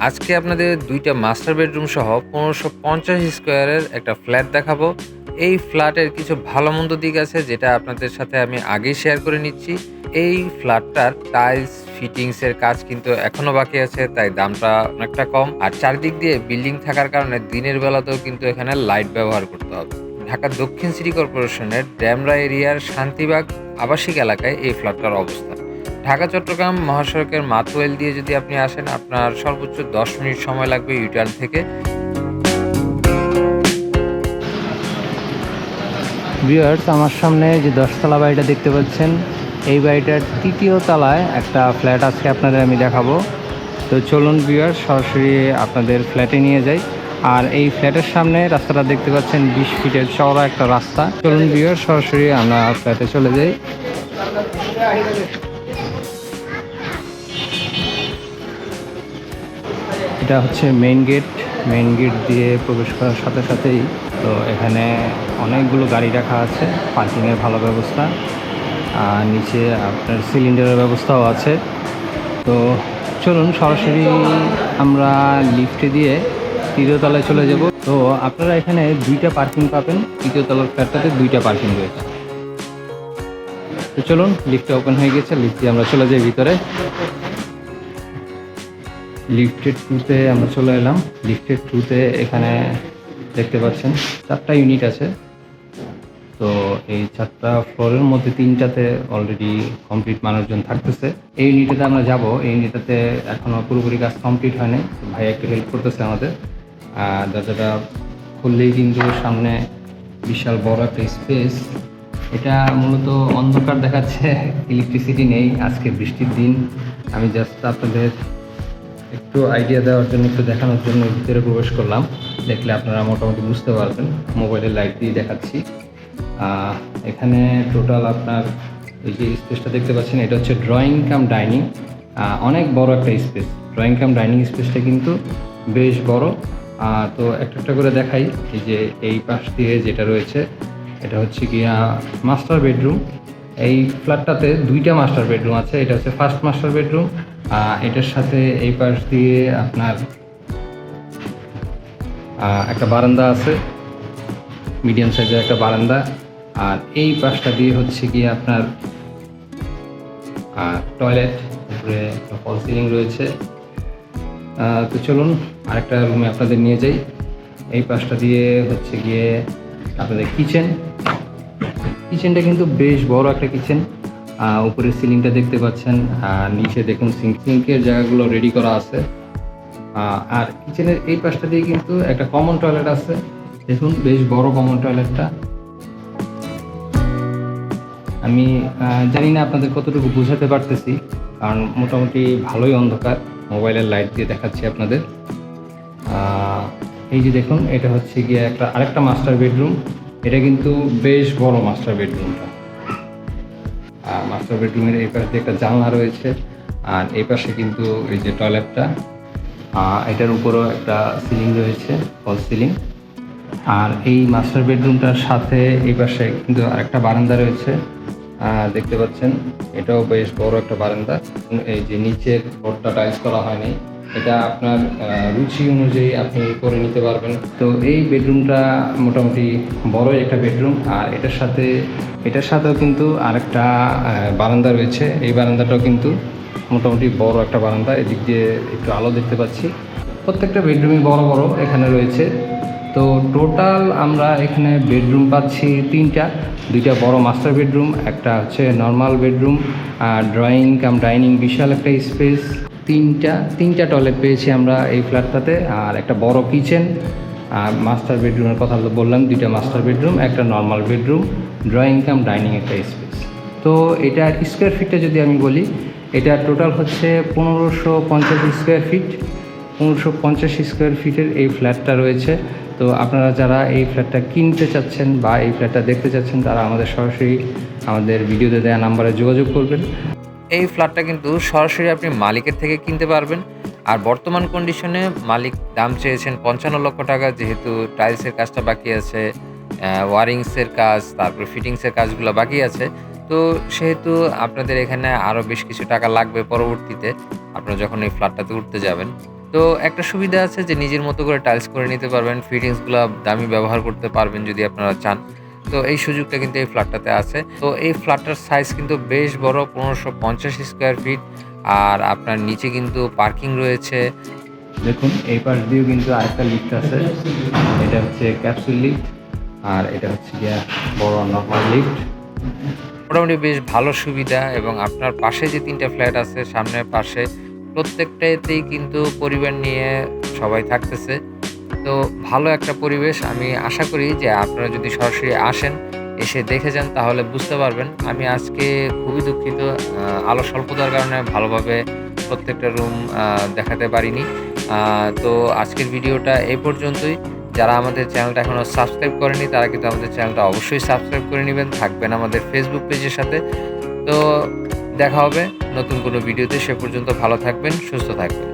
আজকে আপনাদের ২টা মাস্টার বেডরুম সহ ১৫৫০ স্কোয়ারের একটা ফ্ল্যাট দেখাবো। এই ফ্ল্যাটের কিছু ভালো-মন্দ দিক আছে যেটা আপনাদের সাথে আমি আগেই শেয়ার করে নিচ্ছি। এই ফ্ল্যাটটার টাইলস ফিটিংস এর কাজ কিন্তু এখনো বাকি আছে, তাই দামটা অনেকটা কম। আর চারিদিক দিয়ে বিল্ডিং থাকার কারণে দিনের বেলাতেও কিন্তু এখানে লাইট ব্যবহার করতে হবে। ঢাকা দক্ষিণ সিটি কর্পোরেশনের ডেমরা এরিয়ার শান্তিবাগ আবাসিক এলাকায় এই ফ্ল্যাটটার অবস্থান। ঢাকা-চট্টগ্রাম মহাসড়কের মাতুয়াইল দিয়ে যদি আপনি আসেন, আপনার সর্বোচ্চ ১০ মিনিট সময় লাগবে ইউটার্ন থেকে। ভিউয়ার্স, আমার সামনে যে ১০তলা বাড়িটা দেখতে পাচ্ছেন, এই বাড়িটার ৩য় তলায় একটা ফ্ল্যাট আজকে আপনাদের আমি দেখাবো। তো চলুন ভিউয়ার্স, সরাসরি আপনাদের ফ্ল্যাটে নিয়ে যাই। আর এই ফ্ল্যাটের সামনে রাস্তাটা দেখতে পাচ্ছেন ২০ ফিটের চওড়া একটা রাস্তা। চলুন ভিউয়ার্স, সরাসরি আমরা ফ্ল্যাটে চলে যাই। এটা হচ্ছে মেইন গেট। মেইন গেট দিয়ে প্রবেশ করার সাথে সাথেই তো এখানে অনেকগুলো গাড়ি রাখা আছে, পার্কিংয়ের ভালো ব্যবস্থা। আর নিচে আপনার সিলিন্ডারের ব্যবস্থাও আছে। তো চলুন সরাসরি আমরা লিফটে দিয়ে ৩য় তলায় চলে যাব। তো আপনারা এখানে 2টা পার্কিং পাবেন। ৩য় তলার ফ্ল্যাটটাতে 2টা পার্কিং রয়েছে। তো চলুন, লিফটটা ওপেন হয়ে গেছে, লিফট দিয়ে আমরা চলে যাই ভিতরে। লিফটের 2তে আমরা চলে এলাম। লিফটের 2তে এখানে দেখতে পাচ্ছেন 4টা ইউনিট আছে। তো এই 4টা ফ্লোরের মধ্যে 3টাতে অলরেডি কমপ্লিট মানুষজন থাকতেছে। এই ইউনিটটাতে আমরা যাব। এই ইউনিটটাতে এখনও পুরোপুরি কাজ কমপ্লিট হয়নি। ভাই একটু হেল্প করতেছে আমাদের। দরজাটা খুললেই কিন্তু সামনে বিশাল বড় একটা স্পেস। এটা মূলত অন্ধকার দেখাচ্ছে, ইলেকট্রিসিটি নেই, আজকে বৃষ্টির দিন। আমি জাস্ট আপনাদের একটু আইডিয়া দেওয়ার জন্য, একটু দেখানোর জন্য ভিতরে প্রবেশ করলাম। দেখলে আপনারা মোটামুটি বুঝতে পারবেন। মোবাইলের লাইট দিয়ে দেখাচ্ছি। এখানে টোটাল আপনার এই যে স্পেসটা দেখতে পাচ্ছেন, এটা হচ্ছে ড্রয়িং কাম ডাইনিং। অনেক বড় একটা স্পেস। ড্রয়িং কাম ডাইনিং স্পেসটা কিন্তু বেশ বড়। তো একটা একটা করে দেখাই। এই যে এই পাশ দিয়ে যেটা রয়েছে, এটা হচ্ছে গিয়া মাস্টার বেডরুম। এই ফ্ল্যাটটাতে 2টা মাস্টার বেডরুম আছে। এটা হচ্ছে ফার্স্ট মাস্টার বেডরুম। এটার সাথে এই পাশ দিয়ে আপনার একটা বারান্দা আছে, মিডিয়াম সাইজের একটা বারান্দা। আর এই পাশটা দিয়ে হচ্ছে গিয়ে আপনার টয়লেট, উপরে ফল সিলিং রয়েছে। তো চলুন আরেকটা রুমে আপনাদের নিয়ে যাই। এই পাশটা দিয়ে হচ্ছে গিয়ে আপনাদের কিচেনটা কিন্তু বেশ বড় একটা কিচেন। উপরে সিলিংটা দেখতে পাচ্ছেন, নিচে দেখুন সিঙ্কের জায়গাগুলো রেডি করা আছে। আর কিচেনের এই পাশটা দিয়ে কিন্তু একটা কমন টয়লেট আছে। দেখুন বেশ বড় কমন টয়লেটটা। আমি জানি না আপনাদের কতটুকু বোঝাতে পারতেছি, কারণ মোটামুটি ভালোই অন্ধকার। মোবাইলের লাইট দিয়ে দেখাচ্ছি আপনাদের। এই যে দেখুন, এটা হচ্ছে গিয়ে আরেকটা মাস্টার বেডরুম। এটা কিন্তু বেশ বড় মাস্টার বেডরুমটা। মাস্টার বেডরুমের এই পাশে একটা জানলা রয়েছে। আর এই পাশে কিন্তু এই যে টয়লেটটা, এটার উপরও একটা সিলিং রয়েছে, ফল সিলিং। আর এই মাস্টার বেডরুমটার সাথে এই পাশে কিন্তু আরেকটা বারান্দা রয়েছে, দেখতে পাচ্ছেন। এটাও বেশ বড় একটা বারান্দা। এই যে নিচের ফ্লোরটা টাইলস করা হয়নি, এটা আপনার রুচি অনুযায়ী আপনি করে নিতে পারবেন। তো এই বেডরুমটা মোটামুটি বড়ই একটা বেডরুম। আর এটার সাথেও কিন্তু আরেকটা বারান্দা রয়েছে। এই বারান্দাটাও কিন্তু মোটামুটি বড় একটা বারান্দা। এদিক দিয়ে একটু আলো দেখতে পাচ্ছি। প্রত্যেকটা বেডরুমই বড় বড় এখানে রয়েছে। তো টোটাল আমরা এখানে বেডরুম পাচ্ছি 3টা। 2টা বড় মাস্টার বেডরুম, একটা হচ্ছে নর্মাল বেডরুম, আর ড্রয়িং কাম ডাইনিং, বিশাল একটা স্পেস। তিনটা টয়লেট পেয়েছি আমরা এই ফ্ল্যাটটাতে, আর একটা বড় কিচেন। আর মাস্টার বেডরুমের কথা বললাম, 2টা মাস্টার বেডরুম, একটা normal bedroom, drawing cum dining একটা স্পেস। তো এটার স্কোয়ার ফিটটা যদি আমি বলি, এটা টোটাল হচ্ছে 1550 স্কোয়ার ফিট। 1550 স্কোয়ার ফিটের এই ফ্ল্যাটটা রয়েছে। তো আপনারা যারা এই ফ্ল্যাটটা কিনতে চাচ্ছেন বা এই ফ্ল্যাটটা দেখতে চাচ্ছেন, তারা আমাদের সরাসরি আমাদের ভিডিওতে দেওয়া নাম্বারে যোগাযোগ করবেন। এই ফ্ল্যাটটা কিন্তু সরাসরি আপনি মালিকের থেকে কিনতে পারবেন। আর বর্তমান কন্ডিশনে মালিক দাম চেয়েছেন 55 লক্ষ টাকা, যেহেতু টাইলসের কাজটা বাকি আছে, ওয়ারিংসের কাজ, তারপরে ফিটিংসের কাজগুলো বাকি আছে। তো সেহেতু আপনাদের এখানে আরও বেশ কিছু টাকা লাগবে পরবর্তীতে আপনারা যখন এই ফ্ল্যাটটাতে উঠতে যাবেন। তো একটা সুবিধা আছে যে নিজের মতো করে টাইলস করে নিতে পারবেন। ফিটিংসগুলা দামি ব্যবহার করতে পারবেন যদি আপনারা চান। তো এই সুযোগটা কিন্তু এই ফ্ল্যাটটাতে আছে। তো এই ফ্ল্যাটটার সাইজ কিন্তু বেশ বড়, ১৫৫০ স্কোয়ার ফিট। আর আপনার নিচে কিন্তু পার্কিং রয়েছে। দেখুন এই পাশ দিয়েও কিন্তু আরেকটা লিফট আছে। এটা হচ্ছে ক্যাপসুল লিফট আর এটা হচ্ছে গিয়া বড় নরমাল লিফট। মোটামুটি বেশ ভালো সুবিধা এবং আপনার পাশে যে ৩ টা ফ্ল্যাট আছে সামনের পাশে, প্রত্যেকটাতেই কিন্তু পরিবার নিয়ে সবাই থাকতেছে। তো ভালো একটা পরিবেশ। আমি আশা করি যে আপনারা যদি সরাসরি আসেন, এসে দেখে যান তাহলে বুঝতে পারবেন। আমি আজকে খুবই দুঃখিত আলো স্বল্পতার কারণে ভালোভাবে প্রত্যেকটা রুম দেখাতে পারিনি। তো আজকের ভিডিওটা এই পর্যন্তই। যারা আমাদের চ্যানেলটা এখনও সাবস্ক্রাইব করেনি তারা কিন্তু আমাদের চ্যানেলটা অবশ্যই সাবস্ক্রাইব করে নিবেন, থাকবেন আমাদের ফেসবুক পেজের সাথে। তো দেখা হবে নতুন কোনো ভিডিওতে। সে পর্যন্ত ভালো থাকবেন, সুস্থ থাকবেন।